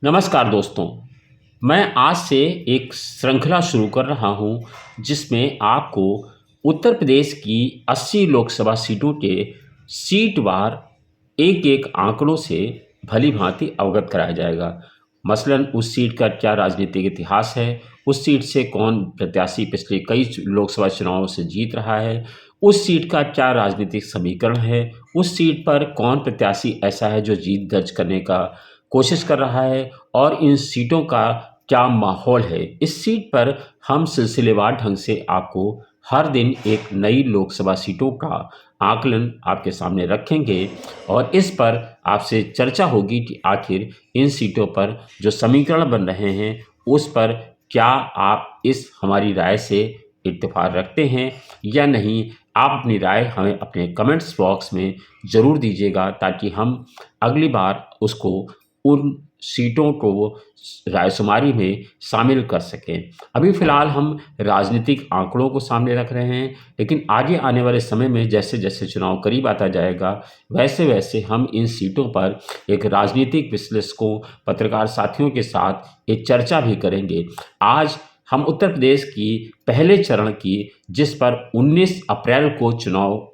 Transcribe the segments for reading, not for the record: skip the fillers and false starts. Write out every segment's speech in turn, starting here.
नमस्कार दोस्तों। मैं आज से एक श्रृंखला शुरू कर रहा हूं जिसमें आपको उत्तर प्रदेश की 80 लोकसभा सीटों के सीटवार एक-एक आंकड़ों से भली-भांति अवगत कराया जाएगा। मसलन उस सीट का क्या राजनीतिक इतिहास है, उस सीट से कौन प्रत्याशी पिछले कई लोकसभा चुनावों से जीत रहा है, उस सीट का क्या राजनीतिक समीकरण है, उस सीट पर कौन प्रत्याशी ऐसा है जो जीत दर्ज करने का कोशिश कर रहा है और इन सीटों का क्या माहौल है। इस सीट पर हम सिलसिलेवार ढंग से आपको हर दिन एक नई लोकसभा सीटों का आकलन आपके सामने रखेंगे और इस पर आपसे चर्चा होगी कि आखिर इन सीटों पर जो समीकरण बन रहे हैं उस पर क्या आप इस हमारी राय से इत्तेफाक रखते हैं या नहीं। आप अपनी राय हमें अपने कमेंट्स बॉक्स में ज़रूर दीजिएगा ताकि हम अगली बार उसको उन सीटों को रायशुमारी में शामिल कर सकें। अभी फ़िलहाल हम राजनीतिक आंकड़ों को सामने रख रहे हैं, लेकिन आगे आने वाले समय में जैसे-जैसे चुनाव करीब आता जाएगा, वैसे-वैसे हम इन सीटों पर एक राजनीतिक विश्लेषकों, पत्रकार साथियों के साथ एक चर्चा भी करेंगे। आज हम उत्तर प्रदेश की पहले चरण की जिस पर 19 अप्रैल को चुनाव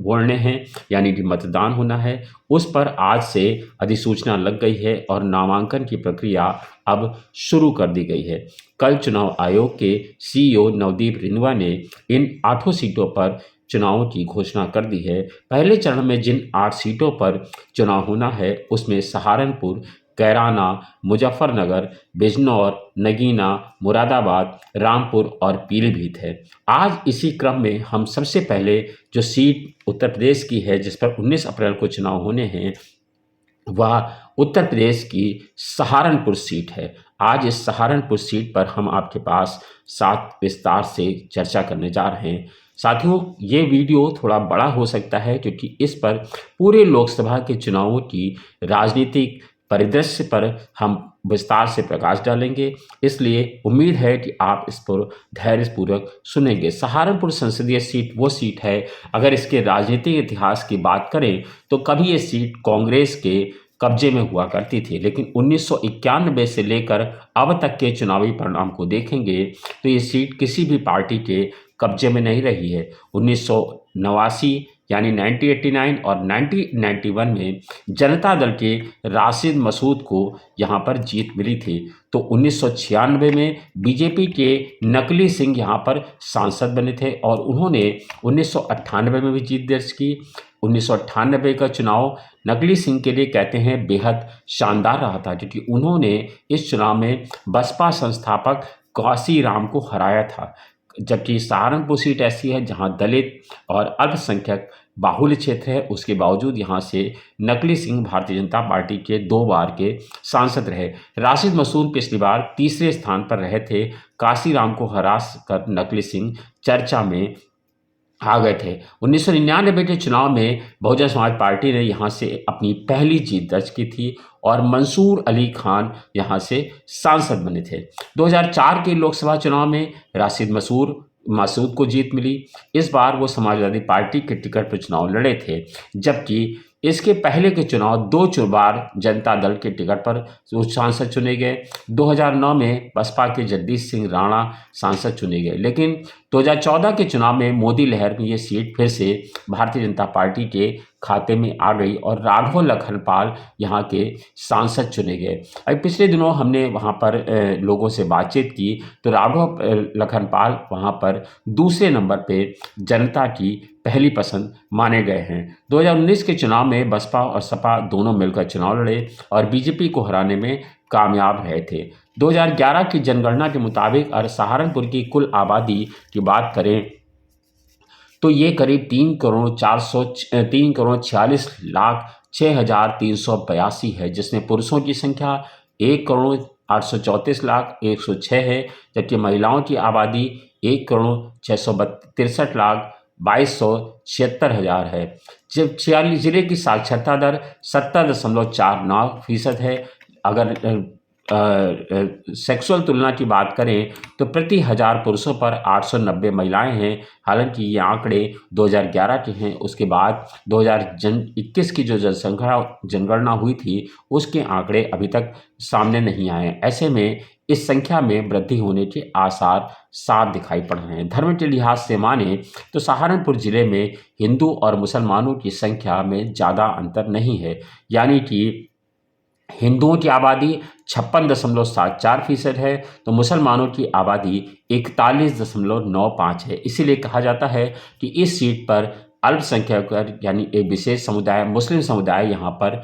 होने हैं यानी कि मतदान होना है, उस पर आज से अधिसूचना लग गई है और नामांकन की प्रक्रिया अब शुरू कर दी गई है। कल चुनाव आयोग के सीईओ नवदीप रिंगवा ने इन 8 सीटों पर चुनावों की घोषणा कर दी है। पहले चरण में जिन 8 सीटों पर चुनाव होना है उसमें सहारनपुर, कैराना, मुजफ्फरनगर, बिजनौर, नगीना, मुरादाबाद, रामपुर और पीलीभीत है। आज इसी क्रम में हम सबसे पहले जो सीट उत्तर प्रदेश की है जिस पर 19 अप्रैल को चुनाव होने हैं, वह उत्तर प्रदेश की सहारनपुर सीट है। आज इस सहारनपुर सीट पर हम आपके पास साथ विस्तार से चर्चा करने जा रहे हैं। साथियों, ये वीडियो थोड़ा बड़ा हो सकता है क्योंकि इस पर पूरे लोकसभा के चुनावों की राजनीतिक परिदृश्य पर हम विस्तार से प्रकाश डालेंगे, इसलिए उम्मीद है कि आप इस पर धैर्यपूर्वक सुनेंगे। सहारनपुर संसदीय सीट वो सीट है, अगर इसके राजनीतिक इतिहास की बात करें तो कभी ये सीट कांग्रेस के कब्जे में हुआ करती थी, लेकिन 1991 से लेकर अब तक के चुनावी परिणाम को देखेंगे तो ये सीट किसी भी पार्टी के कब्जे में नहीं रही है। 1989 यानी 1989 और 1991 में जनता दल के राशिद मसूद को यहाँ पर जीत मिली थी। तो 1996 में बीजेपी के नकली सिंह यहाँ पर सांसद बने थे और उन्होंने 1998 में भी जीत दर्ज की। 1998 का चुनाव नकली सिंह के लिए कहते हैं बेहद शानदार रहा था क्योंकि उन्होंने इस चुनाव में बसपा संस्थापक काशीराम को हराया था। जबकि सहारनपुर सीट ऐसी है जहां दलित और अल्पसंख्यक बाहुल्य क्षेत्र है, उसके बावजूद यहां से नकली सिंह भारतीय जनता पार्टी के 2 बार के सांसद रहे। राशिद मसूद पिछली बार तीसरे स्थान पर रहे थे। काशीराम को हरा कर नकली सिंह चर्चा में आ गए थे। 1999 के चुनाव में बहुजन समाज पार्टी ने यहाँ से अपनी पहली जीत दर्ज की थी और मंसूर अली खान यहाँ से सांसद बने थे। 2004 के लोकसभा चुनाव में राशिद मसूद को जीत मिली। इस बार वो समाजवादी पार्टी के टिकट पर चुनाव लड़े थे, जबकि इसके पहले के चुनाव 2 बार जनता दल के टिकट पर सांसद चुने गए। 2009 में बसपा के जगदीश सिंह राणा सांसद चुने गए, लेकिन 2014 के चुनाव में मोदी लहर में ये सीट फिर से भारतीय जनता पार्टी के खाते में आ गई और राघव लखनपाल यहाँ के सांसद चुने गए। अभी पिछले दिनों हमने वहाँ पर लोगों से बातचीत की तो राघव लखनपाल वहाँ पर दूसरे नंबर पे जनता की पहली पसंद माने गए हैं। 2019 के चुनाव में बसपा और सपा दोनों मिलकर चुनाव लड़े और बीजेपी को हराने में कामयाब रहे थे। 2011 की जनगणना के मुताबिक अगर सहारनपुर की कुल आबादी की बात करें तो ये करीब 3,46,06,382 है, जिसमें पुरुषों की संख्या 1,834,106 है, जबकि महिलाओं की आबादी 1,663,22,76 है। जब 46 जिले की साक्षरता दर 70.49% है। अगर सेक्सुअल तुलना की बात करें तो प्रति 1000 पुरुषों पर 890 महिलाएं हैं। हालांकि ये आंकड़े 2011 के हैं। उसके बाद 2021 की जो जनगणना हुई थी उसके आंकड़े अभी तक सामने नहीं आए। ऐसे में इस संख्या में वृद्धि होने के आसार साफ दिखाई पड़ रहे हैं। धर्म के लिहाज से माने तो सहारनपुर जिले में हिंदू और मुसलमानों की संख्या में ज़्यादा अंतर नहीं है, यानी कि हिंदुओं की आबादी 56.74% है तो मुसलमानों की आबादी 41.95 है। इसीलिए कहा जाता है कि इस सीट पर अल्पसंख्यक यानी एक विशेष समुदाय मुस्लिम समुदाय यहाँ पर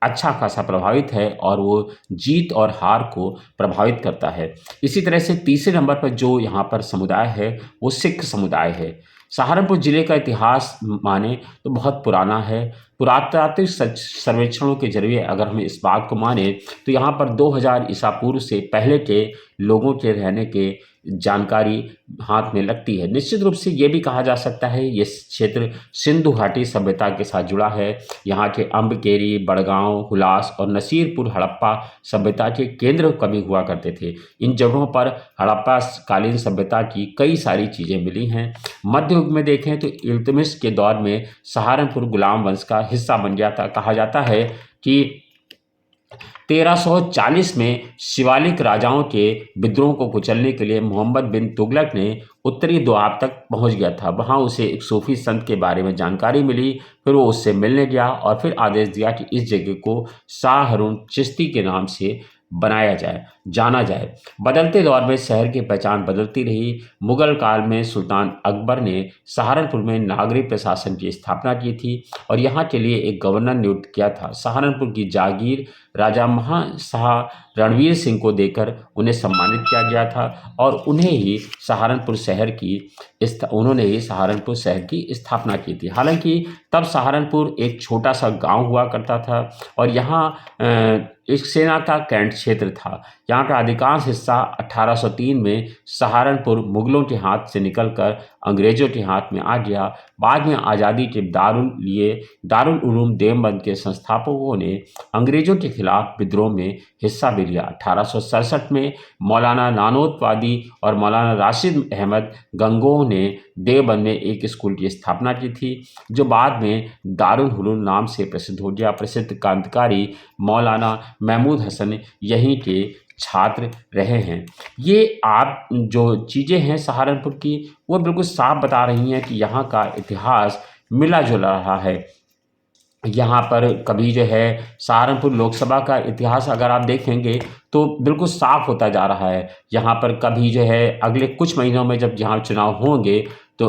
अच्छा खासा प्रभावित है और वो जीत और हार को प्रभावित करता है। इसी तरह से तीसरे नंबर पर जो यहाँ पर समुदाय है वो सिख समुदाय है। सहारनपुर जिले का इतिहास माने तो बहुत पुराना है। पुरातात्विक सर्वेक्षणों के जरिए अगर हम इस बात को माने तो यहाँ पर 2000 ईसा पूर्व से पहले के लोगों के रहने के जानकारी हाथ में लगती है। निश्चित रूप से ये भी कहा जा सकता है ये क्षेत्र सिंधु घाटी सभ्यता के साथ जुड़ा है। यहाँ के अम्बकेरी, बड़गांव, हुलास और नसीरपुर हड़प्पा सभ्यता के केंद्र कभी हुआ करते थे। इन जगहों पर हड़प्पा कालीन सभ्यता की कई सारी चीज़ें मिली हैं। मध्य युग में देखें तो इल्तुतमिश के दौर में सहारनपुर गुलाम वंश का हिस्सा बन गया था। कहा जाता है कि 1340 में शिवालिक राजाओं के विद्रोह को कुचलने के लिए मोहम्मद बिन तुगलक ने उत्तरी दोआब तक पहुंच गया था। वहां उसे एक सूफी संत के बारे में जानकारी मिली। फिर वो उससे मिलने गया और फिर आदेश दिया कि इस जगह को शाह हारून चिश्ती के नाम से जाना जाए। बदलते दौर में शहर की पहचान बदलती रही। मुगल काल में सुल्तान अकबर ने सहारनपुर में नागरिक प्रशासन की स्थापना की थी और यहाँ के लिए एक गवर्नर नियुक्त किया था। सहारनपुर की जागीर राजा महाशाह रणवीर सिंह को देकर उन्हें सम्मानित किया गया था और उन्होंने ही सहारनपुर शहर की स्थापना की थी। हालांकि तब सहारनपुर एक छोटा सा गांव हुआ करता था और यहाँ एक सेना का कैंट क्षेत्र था। यहाँ का अधिकांश हिस्सा 1803 में सहारनपुर मुगलों के हाथ से निकलकर अंग्रेजों के हाथ में आ गया। बाद में आज़ादी के दारुल उलूम देवबंद के संस्थापकों ने अंग्रेजों के खिलाफ विद्रोह में हिस्सा भी लिया। 1867 में मौलाना नानोतवादी और मौलाना राशिद अहमद गंगोह ने देवबंद में एक स्कूल की स्थापना की थी जो बाद में दारुल उलूम नाम से प्रसिद्ध हो गया। प्रसिद्ध क्रांतिकारी मौलाना महमूद हसन यहीं के छात्र रहे हैं। ये आप जो चीज़ें हैं सहारनपुर की वो बिल्कुल साफ बता रही हैं कि यहाँ का इतिहास मिला जुला रहा है। यहाँ पर कभी जो है सहारनपुर लोकसभा का इतिहास अगर आप देखेंगे तो बिल्कुल साफ होता जा रहा है। यहाँ पर कभी जो है अगले कुछ महीनों में जब यहाँ चुनाव होंगे तो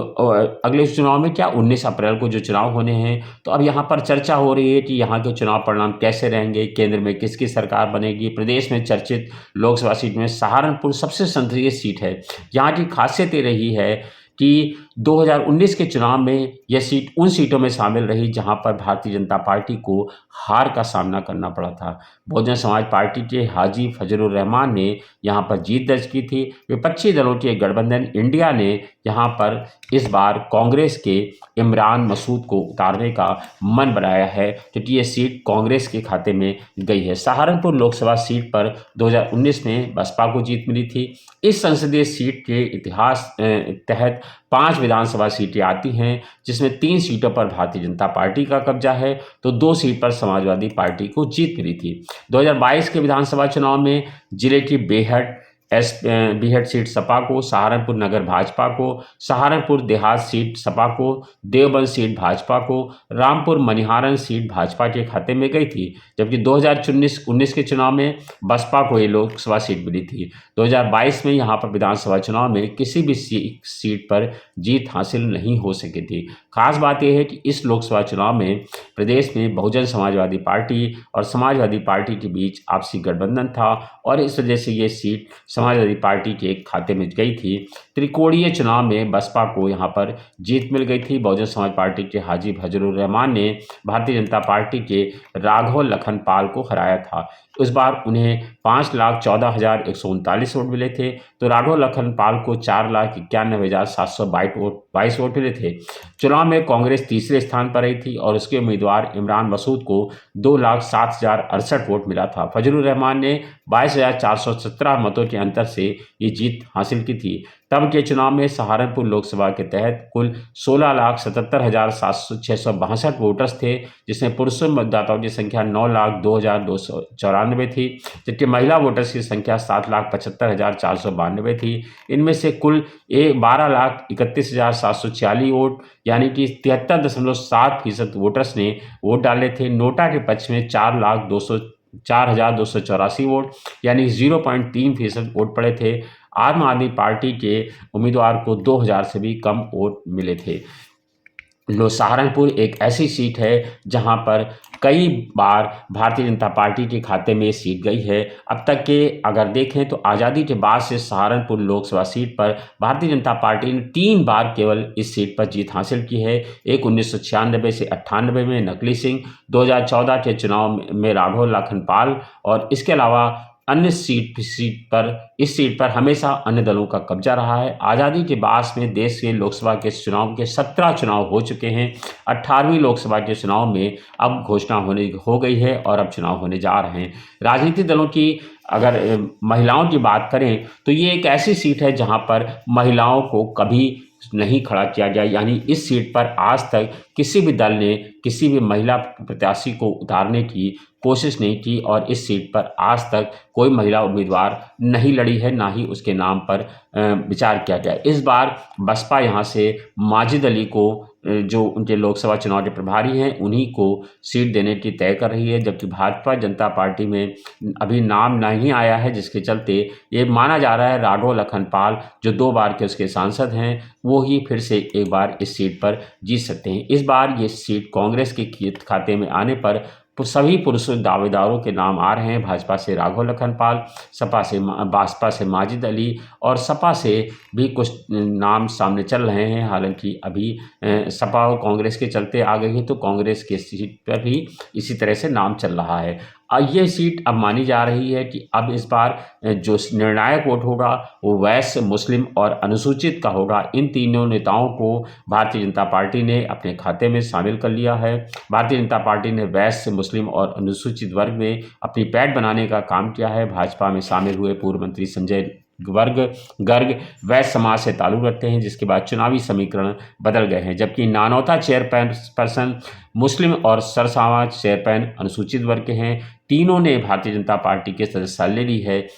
अगले चुनाव में क्या 19 अप्रैल को जो चुनाव होने हैं तो अब यहाँ पर चर्चा हो रही है कि यहाँ के चुनाव परिणाम कैसे रहेंगे, केंद्र में किसकी सरकार बनेगी। प्रदेश में चर्चित लोकसभा सीट में सहारनपुर सबसे संसदीय सीट है। यहाँ की खासियत ये रही है कि 2019 के चुनाव में यह सीट उन सीटों में शामिल रही जहां पर भारतीय जनता पार्टी को हार का सामना करना पड़ा था। बहुजन समाज पार्टी के हाजी फजलुर रहमान ने यहां पर जीत दर्ज की थी। विपक्षी दलों के गठबंधन इंडिया ने यहां पर इस बार कांग्रेस के इमरान मसूद को उतारने का मन बनाया है क्योंकि ये सीट कांग्रेस के खाते में गई है। सहारनपुर लोकसभा सीट पर 2019 में बसपा को जीत मिली थी। इस संसदीय सीट के इतिहास तहत 5 विधानसभा सीटें आती हैं जिसमें 3 सीटों पर भारतीय जनता पार्टी का कब्जा है तो 2 सीट पर समाजवादी पार्टी को जीत मिली थी। 2022 के विधानसभा चुनाव में जिले की बीहट सीट सपा को, सहारनपुर नगर भाजपा को, सहारनपुर देहात सीट सपा को, देवबंद सीट भाजपा को, रामपुर मनिहारन सीट भाजपा के खाते में गई थी। जबकि 2019 के चुनाव में बसपा को ये लोकसभा सीट मिली थी। 2022 में यहाँ पर विधानसभा चुनाव में किसी भी सीट पर जीत हासिल नहीं हो सकी थी। खास बात यह है कि इस लोकसभा चुनाव में प्रदेश में बहुजन समाजवादी पार्टी और समाजवादी पार्टी के बीच आपसी गठबंधन था और इस वजह से ये सीट समाजवादी पार्टी के खाते में गई थी। त्रिकोणीय चुनाव में बसपा को यहाँ पर जीत मिल गई थी। बहुजन समाज पार्टी के हाजी फजलुर रहमान ने भारतीय जनता पार्टी के राघव लखन पाल को हराया था। इस बार उन्हें 5,14,139 वोट मिले थे, तो राघव लखनपाल को 4,91,722 वोट मिले थे। चुनाव में कांग्रेस तीसरे स्थान पर रही थी और उसके उम्मीदवार इमरान मसूद को 2,07,068 वोट मिला था। फजलुर रहमान ने 22,417 मतों के अंतर से ये जीत हासिल की थी। तब के चुनाव में सहारनपुर लोकसभा के तहत कुल 16,77,662 वोटर्स थे, जिसमें पुरुष मतदाताओं की संख्या 9,02,294 थी, जबकि महिला वोटर्स की संख्या 7,75,492 थी। इनमें से कुल 12,31,746 वोट यानी कि 73.7% वोटर्स ने वोट डाले थे। नोटा के पक्ष में 4,284 वोट यानी 0.3% वोट पड़े थे। आम आदमी पार्टी के उम्मीदवार को 2,000 से भी कम वोट मिले थे। सहारनपुर एक ऐसी सीट है जहां पर कई बार भारतीय जनता पार्टी के खाते में सीट गई है। अब तक के अगर देखें तो आज़ादी के बाद से सहारनपुर लोकसभा सीट पर भारतीय जनता पार्टी ने 3 बार केवल इस सीट पर जीत हासिल की है। एक 1996 से 98 में नकली सिंह, 2014 के चुनाव में राघव लखनपाल और इसके अलावा अन्य इस सीट पर हमेशा अन्य दलों का कब्जा रहा है। आज़ादी के बाद में देश के लोकसभा के चुनाव के 17 चुनाव हो चुके हैं। 18वीं लोकसभा के चुनाव में अब घोषणा हो गई है और अब चुनाव होने जा रहे हैं। राजनीतिक दलों की अगर महिलाओं की बात करें तो ये एक ऐसी सीट है जहां पर महिलाओं को कभी नहीं खड़ा किया गया, यानी इस सीट पर आज तक किसी भी दल ने किसी भी महिला प्रत्याशी को उतारने की कोशिश नहीं की और इस सीट पर आज तक कोई महिला उम्मीदवार नहीं लड़ी है, ना ही उसके नाम पर विचार किया गया। इस बार बसपा यहाँ से माजिद अली को, जो उनके लोकसभा चुनाव के प्रभारी हैं, उन्हीं को सीट देने की तय कर रही है, जबकि भाजपा जनता पार्टी में अभी नाम नहीं आया है, जिसके चलते ये माना जा रहा है राघव लखनपाल जो 2 बार के उसके सांसद हैं वो ही फिर से एक बार इस सीट पर जीत सकते हैं। इस बार ये सीट कांग्रेस के खाते में आने पर सभी पुरुष दावेदारों के नाम आ रहे हैं। भाजपा से राघव लखनपाल, बसपा से माजिद अली और सपा से भी कुछ नाम सामने चल रहे हैं। हालांकि अभी सपा और कांग्रेस के चलते आ गई है, तो कांग्रेस के सीट पर भी इसी तरह से नाम चल रहा है। ये सीट अब मानी जा रही है कि अब इस बार जो निर्णायक वोट होगा वो वैश्य, मुस्लिम और अनुसूचित का होगा। इन तीनों नेताओं को भारतीय जनता पार्टी ने अपने खाते में शामिल कर लिया है। भारतीय जनता पार्टी ने वैश्य, मुस्लिम और अनुसूचित वर्ग में अपनी पैठ बनाने का काम किया है। भाजपा में शामिल हुए पूर्व मंत्री संजय गर्ग वैश्य समाज से ताल्लुक रखते हैं, जिसके बाद चुनावी समीकरण बदल गए हैं, जबकि नानौता चेयरपर्सन मुस्लिम और सरसावा चेयरमैन अनुसूचित वर्ग के हैं। तीनों ने भारतीय जनता पार्टी के सदस्यता ले ली है।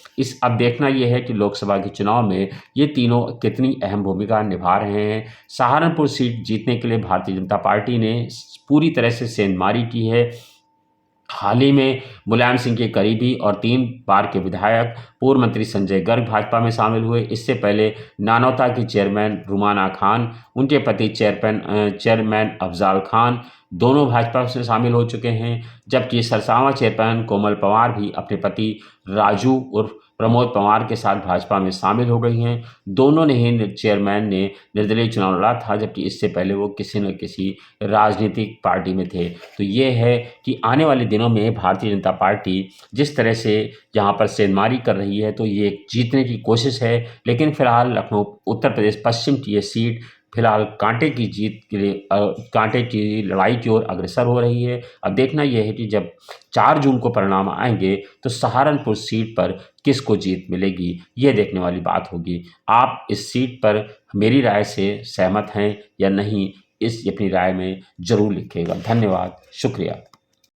अब देखना यह है कि लोकसभा के चुनाव में ये तीनों कितनी अहम भूमिका निभा रहे हैं। सहारनपुर सीट जीतने के लिए भारतीय जनता पार्टी ने पूरी तरह से सेंधमारी की है। हाल ही में मुलायम सिंह के करीबी और 3 बार के विधायक पूर्व मंत्री संजय गर्ग भाजपा में शामिल हुए। इससे पहले नानौता की चेयरमैन रुमाना खान, उनके पति चेयरमैन अफजाल खान दोनों भाजपा से शामिल हो चुके हैं, जबकि सरसावा चेयरमैन कोमल पवार भी अपने पति राजू उर्फ प्रमोद पवार के साथ भाजपा में शामिल हो गई हैं। दोनों ने ही चेयरमैन ने निर्दलीय चुनाव लड़ा था, जबकि इससे पहले वो किसी न किसी राजनीतिक पार्टी में थे। तो ये है कि आने वाले दिनों में भारतीय जनता पार्टी जिस तरह से यहाँ पर सेंधमारी कर रही है, तो ये जीतने की कोशिश है। लेकिन फिलहाल लखनऊ उत्तर प्रदेश पश्चिम की ये सीट फिलहाल कांटे की जीत के लिए कांटे की लड़ाई की ओर अग्रसर हो रही है। अब देखना यह है कि जब 4 जून को परिणाम आएंगे तो सहारनपुर सीट पर किसको जीत मिलेगी, ये देखने वाली बात होगी। आप इस सीट पर मेरी राय से सहमत हैं या नहीं, इस अपनी राय में ज़रूर लिखिएगा। धन्यवाद, शुक्रिया।